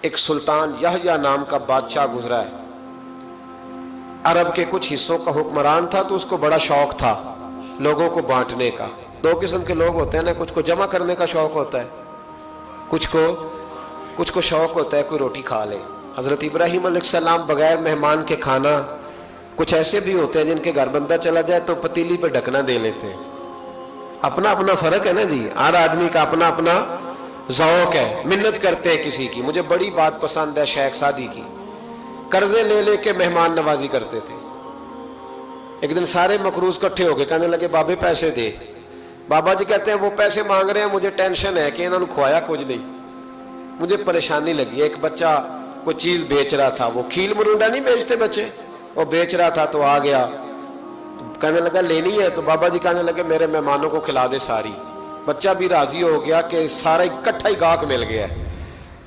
ایک سلطان یحییٰ نام کا بادشاہ گزرا ہے، عرب کے کچھ حصوں کا حکمران تھا، تو اس کو بڑا شوق تھا لوگوں کو بانٹنے کا۔ دو قسم کے لوگ ہوتے ہیں نا، کچھ کو جمع کرنے کا شوق ہوتا ہے، کچھ کو شوق ہوتا ہے کوئی روٹی کھا لے۔ حضرت ابراہیم علیہ السلام بغیر مہمان کے کھانا، کچھ ایسے بھی ہوتے ہیں جن کے گھر بندہ چلا جائے تو پتیلی پہ ڈھکنا دے لیتے ہیں۔ اپنا اپنا فرق ہے نا جی، ہر آدمی کا اپنا اپنا ذوق ہے، منت کرتے ہیں کسی کی۔ مجھے بڑی بات پسند ہے شیخ سعدی کی، قرضے لے لے کے مہمان نوازی کرتے تھے۔ ایک دن سارے مقروض کٹھے ہو گئے، کہنے لگے بابے پیسے دے۔ بابا جی کہتے ہیں وہ پیسے مانگ رہے ہیں، مجھے ٹینشن ہے کہ انہوں نے کھوایا کچھ نہیں، مجھے پریشانی لگی۔ ایک بچہ کوئی چیز بیچ رہا تھا، وہ کھیل مرونڈا نہیں بیچتے بچے، وہ بیچ رہا تھا تو آ گیا، کہنے لگا لینی ہے؟ تو بابا جی کہنے لگے میرے مہمانوں کو کھلا دے ساری۔ بچہ بھی راضی ہو گیا کہ سارا اکٹھا ہی گاہک مل گیا،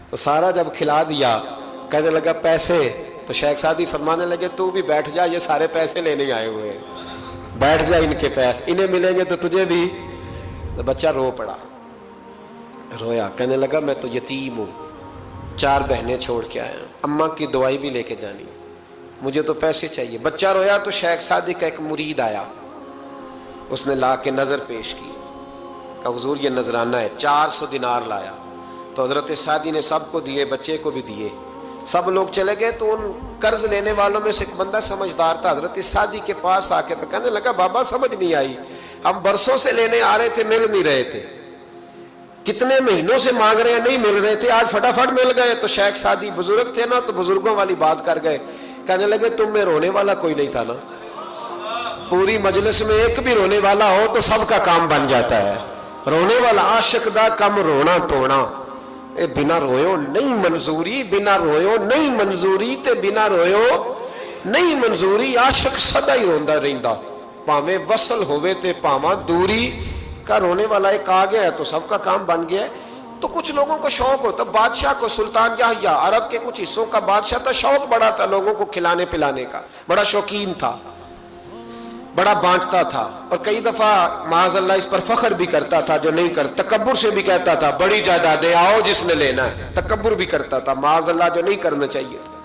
تو سارا جب کھلا دیا کہنے لگا پیسے؟ تو شیخ سعدی فرمانے لگے تو بھی بیٹھ جا، یہ سارے پیسے لینے آئے ہوئے ہیں، بیٹھ جا، ان کے پیسے انہیں ملیں گے تو تجھے بھی۔ تو بچہ رو پڑا، رویا، کہنے لگا میں تو یتیم ہوں، 4 بہنیں چھوڑ کے آیا ہوں، اماں کی دوائی بھی لے کے جانی، مجھے تو پیسے چاہیے۔ بچہ رویا تو شیخ سعدی کا ایک مرید آیا، اس نے لا کے نظر پیش کی، کہ حضور یہ نذرانہ ہے، 400 دینار لایا۔ تو حضرت سعدی نے سب کو دیے، بچے کو بھی دیے، سب لوگ چلے گئے۔ تو ان قرض لینے والوں میں سے ایک بندہ سمجھدار تھا، حضرت سعدی کے پاس آ کے کہنے لگا بابا سمجھ نہیں آئی، ہم برسوں سے لینے آ رہے تھے، مل نہیں رہے تھے، کتنے مہینوں سے مانگ رہے ہیں، نہیں مل رہے تھے، آج فٹافٹ مل گئے۔ تو شیخ سعدی بزرگ تھے نا، تو بزرگوں والی بات کر گئے، کہنے لگے تم میں رونے والا کوئی نہیں تھا نا، پوری مجلس میں ایک بھی رونے والا ہو تو سب کا کام بن جاتا ہے۔ رونے والا عاشق دا کم رونا توڑنا، اے بنا رویو نہیں منظوری، بنا رویو نہیں منظوری، تے بنا رویو نہیں منظوری، عاشق سدا ہی روندا رہندا، پاویں وصل ہوئے تے پاواں دوری کا۔ رونے والا ایک آ گیا ہے تو سب کا کام بن گیا ہے۔ تو کچھ لوگوں کو شوق ہوتا، بادشاہ کو، سلطان یحییٰ عرب کے کچھ حصوں کا بادشاہ تھا، شوق بڑا تھا لوگوں کو کھلانے پلانے کا، بڑا شوقین تھا، بڑا بانٹتا تھا، اور کئی دفعہ معاذ اللہ اس پر فخر بھی کرتا تھا جو نہیں کرتا، تکبر سے بھی کہتا تھا بڑی جائیدادیں آؤ جس نے لینا ہے، تکبر بھی کرتا تھا معاذ اللہ جو نہیں کرنا چاہیے تھا۔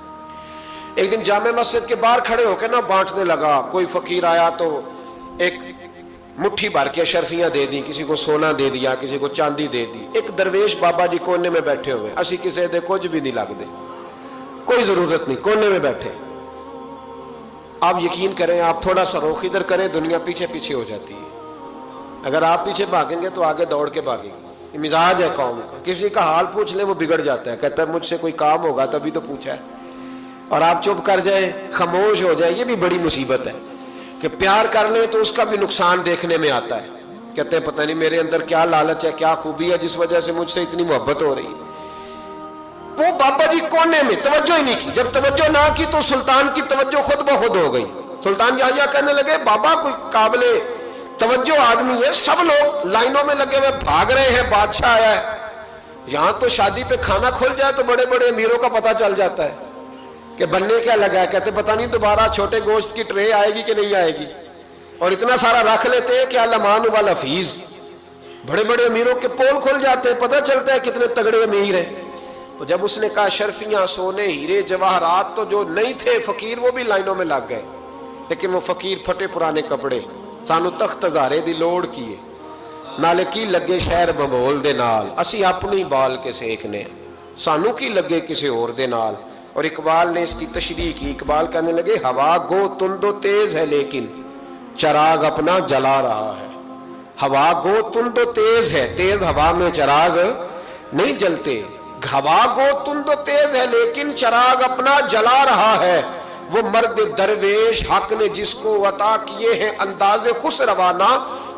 ایک دن جامع مسجد کے باہر کھڑے ہو کے نا بانٹنے لگا، کوئی فقیر آیا تو ایک مٹھی بھر کے اشرفیاں دے دی، کسی کو سونا دے دیا، کسی کو چاندی دے دی۔ ایک درویش بابا جی کونے میں بیٹھے ہوئے، اسی کسی دے کچھ بھی نہیں لگ دے، کوئی ضرورت نہیں، کونے میں بیٹھے۔ آپ یقین کریں، آپ تھوڑا سا رخ ادھر کریں، دنیا پیچھے پیچھے ہو جاتی ہے۔ اگر آپ پیچھے بھاگیں گے تو آگے دوڑ کے بھاگیں گے۔ یہ مزاج ہے قوم کا، کسی کا حال پوچھ لیں وہ بگڑ جاتا ہے، کہتا ہے مجھ سے کوئی کام ہوگا تبھی تو پوچھا ہے، اور آپ چپ کر جائیں، خاموش ہو جائیں، یہ بھی بڑی مصیبت ہے کہ پیار کر لیں تو اس کا بھی نقصان دیکھنے میں آتا ہے، کہتے ہیں پتہ نہیں میرے اندر کیا لالچ ہے، کیا خوبی ہے جس وجہ سے مجھ سے اتنی محبت ہو رہی ہے۔ وہ بابا جی کونے میں توجہ ہی نہیں کی، جب توجہ نہ کی تو سلطان کی توجہ خود بخود ہو گئی۔ سلطان یحییٰ کہنے لگے بابا کوئی قابل توجہ آدمی ہے، سب لوگ لائنوں میں لگے ہوئے بھاگ رہے ہیں، بادشاہ آیا ہے، یہاں تو شادی پہ کھانا کھل جائے تو بڑے بڑے امیروں کا پتہ چل جاتا ہے کہ بننے کیا لگا ہے، کہتے پتہ نہیں دوبارہ چھوٹے گوشت کی ٹرے آئے گی کہ نہیں آئے گی، اور اتنا سارا رکھ لیتے ہیں کہ المان والحفیظ، بڑے بڑے امیروں کے پول کھل جاتے ہیں، پتہ چلتا ہے کتنے تگڑے امیر ہیں۔ تو جب اس نے کہا شرفیاں، سونے، ہیرے، جواہرات، تو جو نہیں تھے فقیر وہ بھی لائنوں میں لگ گئے، لیکن وہ فقیر پھٹے پرانے کپڑے، سانو تخت ہزارے دی لوڑ کیے، نالے کی لگے شہر بمول دے نال، اسی اپنی بال کے سیکنے، سانو کی لگے کسی اور دے نال۔ اور اقبال نے اس کی تشریح کی، اقبال کہنے لگے ہوا گو تند و تیز ہے لیکن چراغ اپنا جلا رہا ہے، ہوا گو تند و تیز ہے، تیز ہوا میں چراغ نہیں جلتے، ہوا گو تند و تیز ہے لیکن چراغ اپنا جلا رہا ہے، وہ مرد درویش حق نے جس کو عطا کیے ہیں انداز خسروانہ،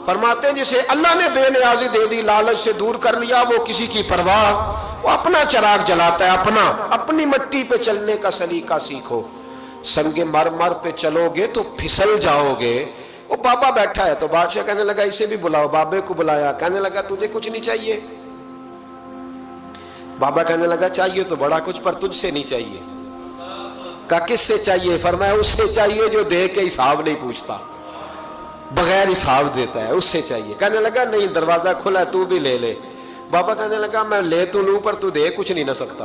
فرماتے ہیں جسے اللہ نے بے نیازی دے دی، لالچ سے دور کر لیا، وہ کسی کی پرواہ، وہ اپنا چراغ جلاتا ہے، اپنی مٹی پہ چلنے کا سلیقہ سیکھو، سنگ مرمر پہ چلو گے تو پھسل جاؤ گے۔ وہ بابا بیٹھا ہے تو بادشاہ کہنے لگا اسے بھی بلاؤ، بابے کو بلایا، کہنے لگا تجھے کچھ نہیں چاہیے؟ بابا کہنے لگا چاہیے تو بڑا کچھ، پر تجھ سے نہیں چاہیے۔ کہا کس سے چاہیے؟ فرمایا اس سے چاہیے جو دے کے حساب نہیں پوچھتا، بغیر حساب دیتا ہے، اس سے چاہیے۔ کہنے لگا نہیں، دروازہ کھلا ہے، تو بھی لے لے۔ بابا کہنے لگا میں لے تو لوں پر تو دے کچھ نہیں نہ سکتا۔